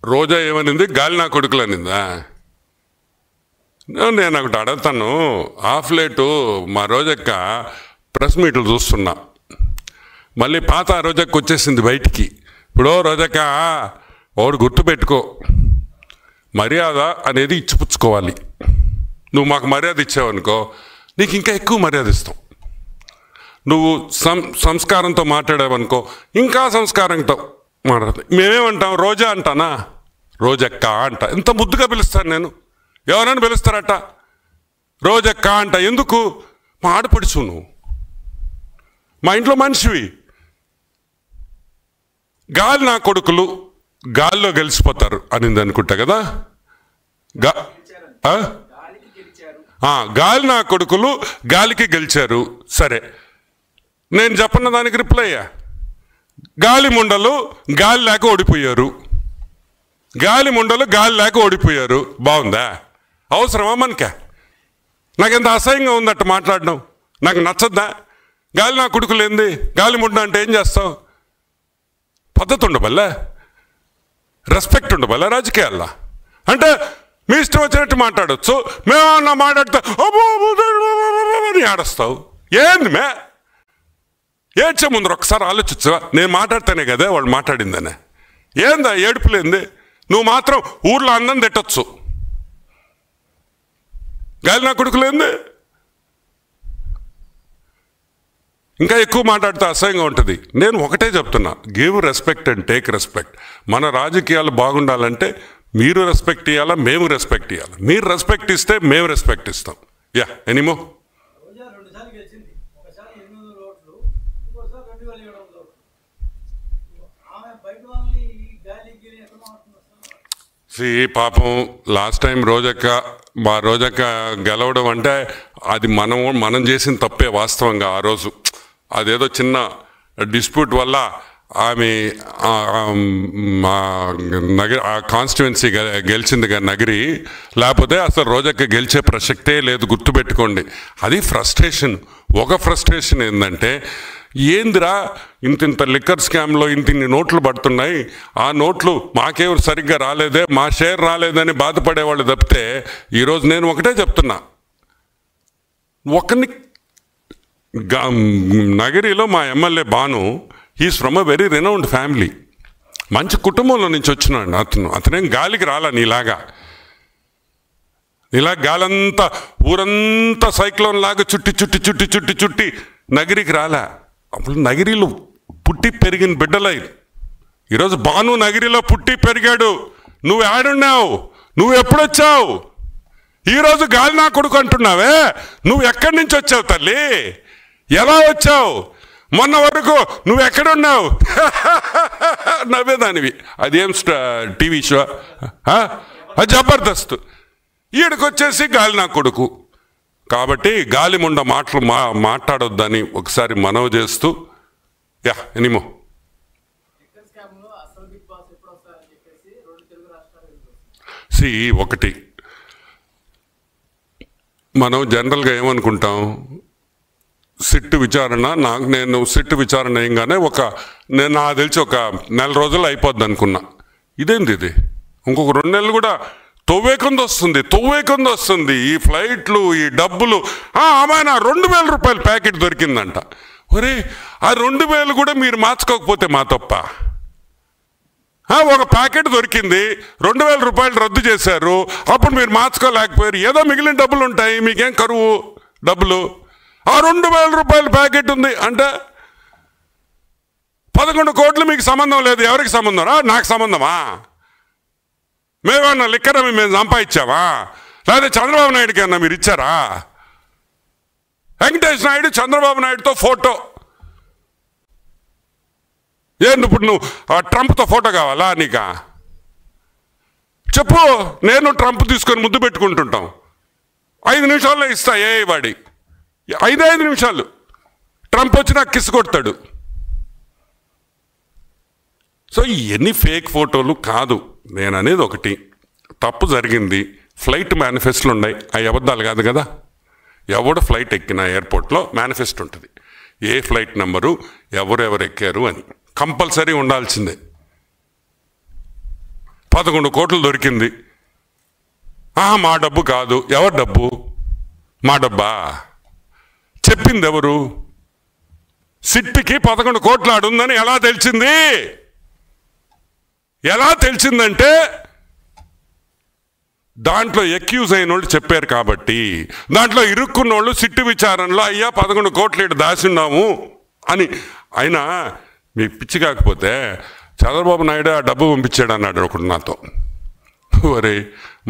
రోజా ఏమనింది? గాలి నా కొడుకులు అనిందా? నేను ఒకటి అడుగుతాను. హాఫ్ లేటు మా రోజక్క ప్రెస్ మీట్లు చూస్తున్నా, మళ్ళీ పాత రోజక్క వచ్చేసింది బయటికి. ఇప్పుడు రోజక్క ఒకడు గుర్తుపెట్టుకో, మర్యాద అనేది ఇచ్చిపుచ్చుకోవాలి. నువ్వు మాకు మర్యాద ఇచ్చావనుకో, నీకు ఇంకా ఎక్కువ మర్యాద ఇస్తాం. నువ్వు సంస్కారంతో మాట్లాడావనుకో, ఇంకా సంస్కారంతో మాట్లాడతాం. మేమేమంటాం? రోజా అంటానా? రోజక్క అంట. ఎంత ముద్దుగా పిలుస్తాను నేను. ఎవరైనా పిలుస్తారట రోజక్క అంట. ఎందుకు? మా ఆడపడుచు నువ్వు, మా ఇంట్లో మనిషివి. గాలి నా కొడుకులు గాల్లో గెలిచిపోతారు అనింది అనుకుంటా కదా. గాలి నా కొడుకులు గాలికి గెలిచారు. సరే, నేను చెప్పన్న దానికి రిప్లై అయ్యా. గాలి ముండలు గాలి లేక ఓడిపోయారు. గాలి ముండలు గాలి లేక ఓడిపోయారు. బాగుందా? అవసరమా మనకే? నాకెంత అసహ్యంగా ఉందట మాట్లాడడం. నాకు నచ్చద్దా? గాలి నా కొడుకులు ఏంది? గాలి ముండ అంటే ఏం చేస్తావు? పద్ధతి ఉండబల్లా, రెస్పెక్ట్ ఉండబల్లా రాజకీయాల్లో. అంటే మీ ఇష్టం వచ్చినట్టు మాట్లాడచ్చు. మేమన్నా మాట్లాడితే అని ఆడస్తావు. ఏంది మే? ఏడ్చే ముందు ఒకసారి ఆలోచించవా? నేను మాట్లాడితేనే కదా వాళ్ళు మాట్లాడిందనే. ఏందా ఏడుపులేంది? నువ్వు మాత్రం ఊర్లో అందం తిట్టచ్చు. గాలి నా కొడుకులేంది? ఇంకా ఎక్కువ మాట్లాడితే అసహ్యంగా ఉంటుంది. నేను ఒకటే చెప్తున్నా, give respect and take respect. మన రాజకీయాలు బాగుండాలంటే మీరు రెస్పెక్ట్ ఇవ్వాలా, మేము రెస్పెక్ట్ ఇవ్వాలి. మీరు రెస్పెక్ట్ ఇస్తే మేము రెస్పెక్ట్ ఇస్తాం. యా, ఎనీమో. పాపం లాస్ట్ టైం మా రోజక్క గెలవడం అంటే అది మనం చేసిన తప్పే. వాస్తవంగా ఆ రోజు అదేదో చిన్న డిస్ప్యూట్ వల్ల ఆమె ఆ కాన్స్టిట్యువెన్సీ గెలిచింది కదా నగరి. లేకపోతే అసలు రోజక్క గెలిచే ప్రసక్తే లేదు. గుర్తుపెట్టుకోండి. అది ఫ్రస్ట్రేషన్. ఒక ఫ్రస్ట్రేషన్ ఏంటంటే, ఏందిరా ఇంత లిక్కర్ స్కామ్లో ఇన్ని నోట్లు పడుతున్నాయి, ఆ నోట్లు మాకేవరు సరిగ్గా రాలేదే, మా షేర్ రాలేదని బాధపడేవాళ్ళు తప్పితే, ఈరోజు నేను ఒకటే చెప్తున్నా, ఒకరిని నగరిలో మా ఎమ్మెల్యే బాను, he's from a very renowned family. మంచి కుటుంబంలో నుంచి వచ్చినాడు అతనేం గాలికి రాలా నీలాగా. గాలంతా ఊరంతా సైక్లోన్ లాగా చుట్టి చుట్టి చుట్టి చుట్టి చుట్టి నగరికి రాలా. అప్పుడు నగిరిలో పుట్టి పెరిగిన బిడ్డలై. ఈరోజు బాను నగిరిలో పుట్టి పెరిగాడు. నువ్వు ఆడున్నావు, నువ్వు ఎప్పుడొచ్చావు? ఈరోజు గాలి నా కొడుకు అంటున్నావే, నువ్వు ఎక్కడి నుంచి వచ్చావు తల్లి? ఎలా వచ్చావు? మొన్న వరకు నువ్వు ఎక్కడున్నావు? నవ్వేదానివి. అదేం టీవీ షో? అది జబర్దస్త్. ఈడికొచ్చేసి గాలి నా కొడుకు. కాబట్టి గాలి ముండ మాటలు మాట్లాడొద్దని ఒకసారి మనవి చేస్తూ, యా ఎనీమో. ఒకటి మనం జనరల్గా ఏమనుకుంటాం, సిట్టు విచారణ నేను సిట్టు విచారణ వేయగానే నాకు తెలిసి ఒక నెల రోజులు అయిపోద్ది అనుకున్నా. ఇదేంది ఇది? ఇంకొక 2 నెలలు కూడా తొవ్వేకొంది వస్తుంది. ఈ ఫ్లైట్లు, ఈ డబ్బులు. ఆమెనా 2,000 రూపాయల ప్యాకెట్ దొరికిందంట. ఒరే, ఆ 2,000 కూడా మీరు మార్చుకోకపోతే మా తప్ప. ఒక ప్యాకెట్ దొరికింది, 2,000 రూపాయలు రద్దు చేశారు, అప్పుడు మీరు మార్చుకోలేకపోయారు. ఏదో మిగిలిన డబ్బులు ఉంటాయి, మీకేం కరువు డబ్బులు. ఆ 2,000 రూపాయల ప్యాకెట్ ఉంది అంటే 11 కోట్లు మీకు సంబంధం లేదు. ఎవరికి సంబంధం రా? నాకు సంబంధమా? మేమన్నా లిక్కరమి మేము సంపాదించావా? లేదా చంద్రబాబు నాయుడుకి అన్నా మీరు ఇచ్చారా? వెంకటేష్ నాయుడు చంద్రబాబు నాయుడుతో ఫోటో. ఏంటి ఇప్పుడు నువ్వు ట్రంప్తో ఫోటో కావాలా నీకా? చెప్పు. నేను ట్రంప్ తీసుకొని ముద్దు పెట్టుకుంటుంటాం. 5 నిమిషాల్లో ఇస్తా. వాడి 5 నిమిషాలు ట్రంప్ వచ్చి నాకు కిస్ కొడతాడు. సో ఇవన్నీ ఫేక్ ఫోటోలు కాదు. నేను అనేది ఒకటి, తప్పు జరిగింది. ఫ్లైట్ మేనిఫెస్టోలు ఉన్నాయి, అవి అబద్ధాలు కాదు కదా. ఎవడు ఫ్లైట్ ఎక్కిన ఎయిర్పోర్ట్లో మేనిఫెస్టో ఉంటుంది, ఏ ఫ్లైట్ నెంబరు, ఎవరెవరు ఎక్కారు అని కంపల్సరీ ఉండాల్సిందే. 11 కోట్లు దొరికింది. మా డబ్బు కాదు. ఎవరి డబ్బు? మా డబ్బా? చెప్పింది ఎవరు? సిట్కి 11 కోట్లు ఆడుందని ఎలా తెలిసింది? ఎలా తెలిసిందంటే దాంట్లో ఎక్యూజ్ అయిన వాళ్ళు చెప్పారు కాబట్టి. దాంట్లో ఇరుక్కున్న వాళ్ళు సిట్టు విచారణలో అయ్యా 11 కోట్లు ఇటు దాచున్నాము అని. అయినా మీకు పిచ్చి కాకపోతే చంద్రబాబు నాయుడు ఆ డబ్బు పంపించాడు అన్నాడు ఒకడు నాతో. ఒరే,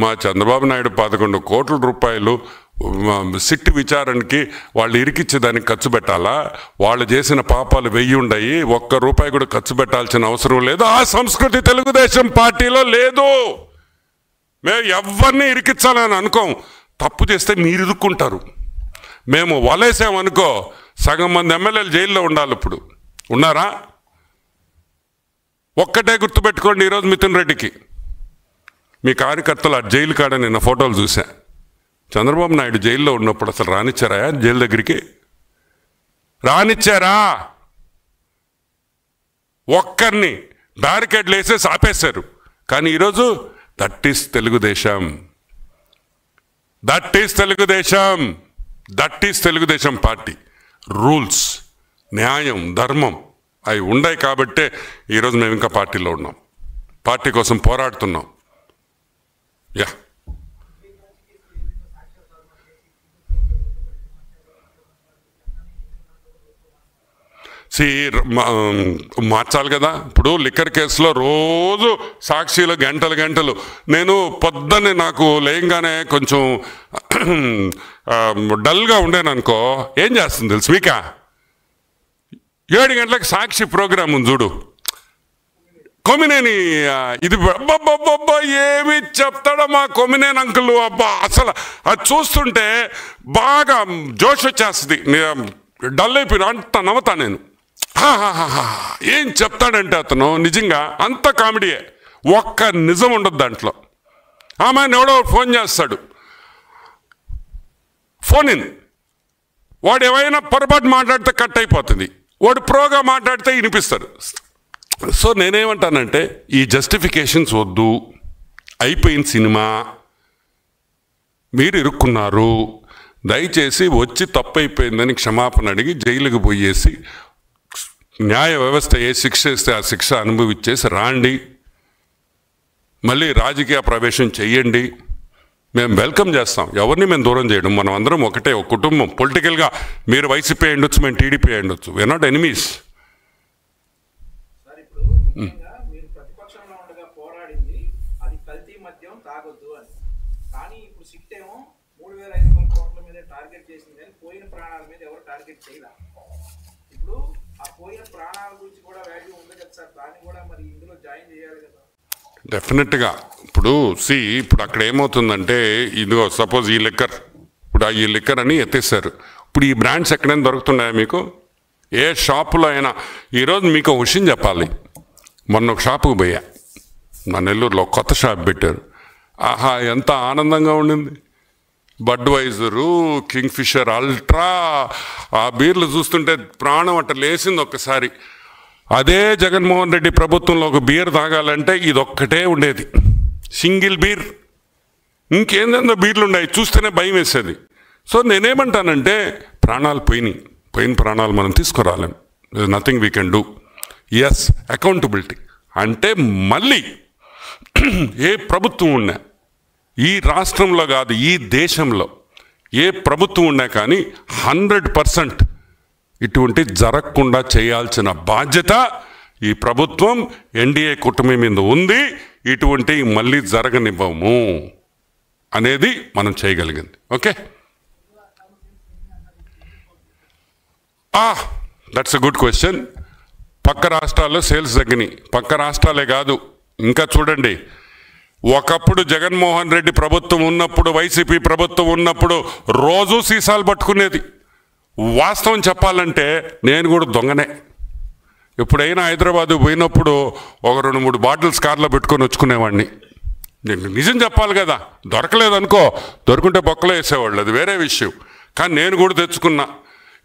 మా చంద్రబాబు నాయుడు 11 కోట్ల రూపాయలు సిట్టు విచారణకి వాళ్ళు ఇరికిచ్చేదానికి ఖర్చు పెట్టాలా? వాళ్ళు చేసిన పాపాలు 1000 ఉన్నాయి, ₹1 కూడా ఖర్చు పెట్టాల్సిన అవసరం లేదు. ఆ సంస్కృతి తెలుగుదేశం పార్టీలో లేదు. మేము ఎవరిని ఇరికించాలని అనుకోం. తప్పు చేస్తే మీరు ఇరుక్కుంటారు. మేము వలేసామనుకో సగం మంది ఎమ్మెల్యేలు జైల్లో ఉండాలి. ఇప్పుడు ఉన్నారా? ఒక్కటే గుర్తుపెట్టుకోండి, ఈరోజు మిథున్ రెడ్డికి మీ కార్యకర్తలు ఆ జైలు కాడ నిన్న ఫోటోలు చూసా. చంద్రబాబు నాయుడు జైల్లో ఉన్నప్పుడు అసలు రానిచ్చారా జైలు దగ్గరికి? రానిచ్చారా? ఒక్కరిని బ్యారికేడ్లు వేసేసి ఆపేశారు. కానీ ఈరోజు that is Telugu Desam. That is Telugu Desam. That is Telugu Desam party. Rules, న్యాయం, ధర్మం అవి ఉన్నాయి కాబట్టే ఈరోజు మేము ఇంకా పార్టీలో ఉన్నాం, పార్టీ కోసం పోరాడుతున్నాం. యా, మార్చాలి కదా. ఇప్పుడు లిక్కర్ కేసులో రోజు సాక్షిలో గంటలు నేను పొద్దున్నే నాకు లేయంగానే కొంచెం డల్గా ఉండేను అనుకో, ఏం చేస్తుంది తెలుసు మీకా? 7 గంటలకు సాక్షి ప్రోగ్రామ్ ఉంది చూడు, కొమినేని. ఇది అబ్బబ్బబ్బబ్బా ఏమి చెప్తాడో మా కొమినేని అంకుల్. అబ్బా అసలు అది చూస్తుంటే బాగా జోష్ వచ్చేస్తుంది. డల్ అయిపోయిన అంత నవ్వుతా నేను. ఏం చెప్తాడంటే అతను నిజంగా అంత కామెడీయే, ఒక్క నిజం ఉండదు దాంట్లో. ఆమె ఎవడో ఫోన్ చేస్తాడు, ఫోన్ ఇన్, వాడు ఏమైనా పొరపాటు మాట్లాడితే కట్ అయిపోతుంది, వాడు ప్రోగా మాట్లాడితే వినిపిస్తారు. సో నేనేమంటానంటే ఈ జస్టిఫికేషన్స్ వద్దు. అయిపోయిన సినిమా, మీరు ఇరుక్కున్నారు, దయచేసి వచ్చి తప్పైపోయిందని క్షమాపణ అడిగి జైలుకి పోయేసి న్యాయ వ్యవస్థ ఏ శిక్ష ఇస్తే ఆ శిక్ష అనుభవించేసి రాండి, మళ్ళీ రాజకీయ ప్రవేశం చెయ్యండి. మేము వెల్కమ్ చేస్తాం, ఎవరిని మేము దూరం చేయడం. మనం అందరం ఒకటే, ఒక కుటుంబం. పొలిటికల్గా మీరు వైసీపీ అయ్యుండొచ్చు, మేము టీడీపీ అయ్యుండొచ్చు. We're not enemies. డెఫినెట్గా. ఇప్పుడు అక్కడ ఏమవుతుందంటే, ఇదిగో సపోజ్ ఈ లిక్కర్, ఇప్పుడు ఈ లిక్కర్ అని ఎత్తేసారు. ఇప్పుడు ఈ బ్రాండ్స్ ఎక్కడైనా దొరుకుతున్నాయా మీకు? ఏ షాపులో అయినా? ఈరోజు మీకు ఒక విషయం చెప్పాలి. మొన్న ఒక షాపుకి పోయా, నా నెల్లూరులో కొత్త షాప్ పెట్టారు. ఆహా ఎంత ఆనందంగా ఉండింది. బడ్వైజరు, కింగ్ ఫిషర్ అల్ట్రా, ఆ బీర్లు చూస్తుంటే ప్రాణం అట్ట లేసింది ఒక్కసారి. అదే జగన్మోహన్ రెడ్డి ప్రభుత్వంలో ఒక బీర్ తాగాలంటే ఇదొక్కటే ఉండేది, సింగిల్ బీర్. ఇంకేందో బీర్లు ఉన్నాయి, చూస్తేనే భయం వేసేది. సో నేనేమంటానంటే ప్రాణాలు పోయిన ప్రాణాలు మనం తీసుకురాలేం. Nothing we can do. Yes, accountability అంటే మళ్ళీ ఏ ప్రభుత్వం ఉన్నా, ఈ రాష్ట్రంలో కాదు ఈ దేశంలో ఏ ప్రభుత్వం ఉన్నా కానీ 100% ఇటువంటి జరగకుండా చేయాల్సిన బాధ్యత ఈ ప్రభుత్వం, ఎన్డీఏ కూటమి మీద ఉంది. ఇటువంటి మళ్ళీ జరగనివ్వము అనేది మనం చేయగలిగింది. Okay, that's a good question. పక్క రాష్ట్రాల్లో సేల్స్ తగ్గినాయి. పక్క రాష్ట్రాలే కాదు, ఇంకా చూడండి, ఒకప్పుడు జగన్మోహన్ రెడ్డి ప్రభుత్వం ఉన్నప్పుడు, వైసీపీ ప్రభుత్వం ఉన్నప్పుడు రోజు సీసాలు పట్టుకునేది. వాస్తవం చెప్పాలంటే నేను కూడా దొంగనే. ఎప్పుడైనా హైదరాబాదు పోయినప్పుడు ఒక 2-3 బాటిల్స్ కార్లో పెట్టుకొని వచ్చుకునేవాడిని. నేను నిజం చెప్పాలి కదా, దొరకలేదనుకో, దొరుకుంటే బొక్కలో వేసేవాళ్ళు, అది వేరే విషయం. కానీ నేను కూడా తెచ్చుకున్నా.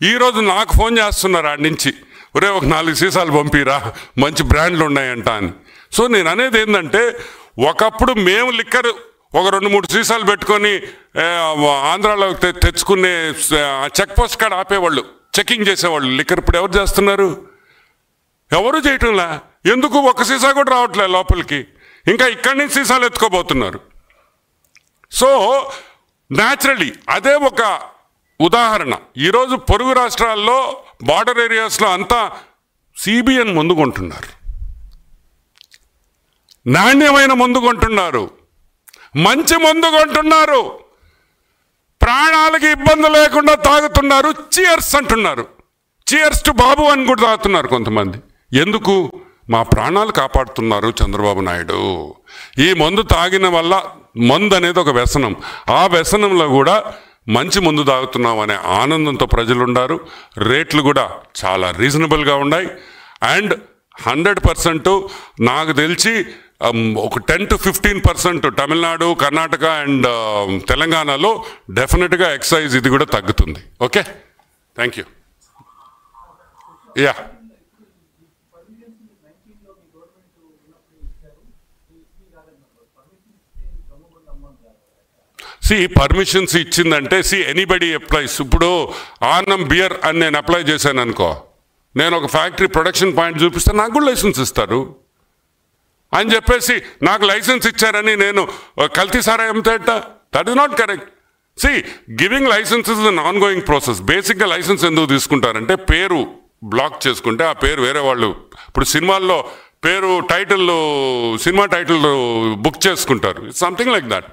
ఈరోజు నాకు ఫోన్ చేస్తున్నారు ఆడి నుంచి, ఒరే ఒక 4 సీసాలు పంపిరా, మంచి బ్రాండ్లు ఉన్నాయంట అని. సో నేను అనేది ఏంటంటే, ఒకప్పుడు మేము లిక్కర్ ఒక 2-3 సీసాలు పెట్టుకొని ఆంధ్రాలో తెచ్చుకునే చెక్ పోస్ట్ కాడ ఆపేవాళ్ళు, చెకింగ్ చేసేవాళ్ళు లిక్కర్. ఇప్పుడు ఎవరు చేస్తున్నారు? ఎవరు చేయటంలా. ఎందుకు? ఒక్క సీసా కూడా రావట్లే లోపలికి. ఇంకా ఇక్కడి నుంచి సీసాలు ఎత్తుకోబోతున్నారు. సో న్యాచురలీ అదే ఒక ఉదాహరణ. ఈరోజు పొరుగు రాష్ట్రాల్లో బార్డర్ ఏరియాస్లో అంతా CBN మందు కొంటున్నారు, నాణ్యమైన మందు కొంటున్నారు, మంచి మందు కొంటున్నారు, ప్రాణాలకి ఇబ్బంది లేకుండా తాగుతున్నారు. చీర్స్ అంటున్నారు, చీర్స్ టు బాబు అని కూడా తాగుతున్నారు కొంతమంది. ఎందుకు? మా ప్రాణాలు కాపాడుతున్నారు చంద్రబాబు నాయుడు. ఈ మందు తాగిన వల్ల, మందు అనేది ఒక వ్యసనం, ఆ వ్యసనంలో కూడా మంచి మందు తాగుతున్నాం అనే ఆనందంతో ప్రజలు ఉన్నారు. రేట్లు కూడా చాలా రీజనబుల్గా ఉన్నాయి. అండ్ 100% నాకు తెలిసి ఒక 10 to 15% తమిళనాడు, కర్ణాటక అండ్ తెలంగాణలో డెఫినెట్గా ఎక్సైజ్ ఇది కూడా తగ్గుతుంది. Okay, thank you. Yeah, permissions ఇచ్చిందంటే ఎనీబడి అప్లైస్. ఇప్పుడు ఆనం బియర్ అని నేను అప్లై చేశాను అనుకో, నేను ఒక ఫ్యాక్టరీ ప్రొడక్షన్ పాయింట్ చూపిస్తే నాకు కూడా లైసెన్స్ ఇస్తారు అని చెప్పేసి, నాకు లైసెన్స్ ఇచ్చారని నేను కల్తీ సారా అమ్ముతాట, that is not correct. Giving licences is an ongoing process. బేసిక్గా లైసెన్స్ ఎందుకు తీసుకుంటారంటే పేరు బ్లాక్ చేసుకుంటే ఆ పేరు వేరే వాళ్ళు, ఇప్పుడు సినిమాల్లో పేరు టైటిల్, సినిమా టైటిల్ బుక్ చేసుకుంటారు, సంథింగ్ లైక్ దట్.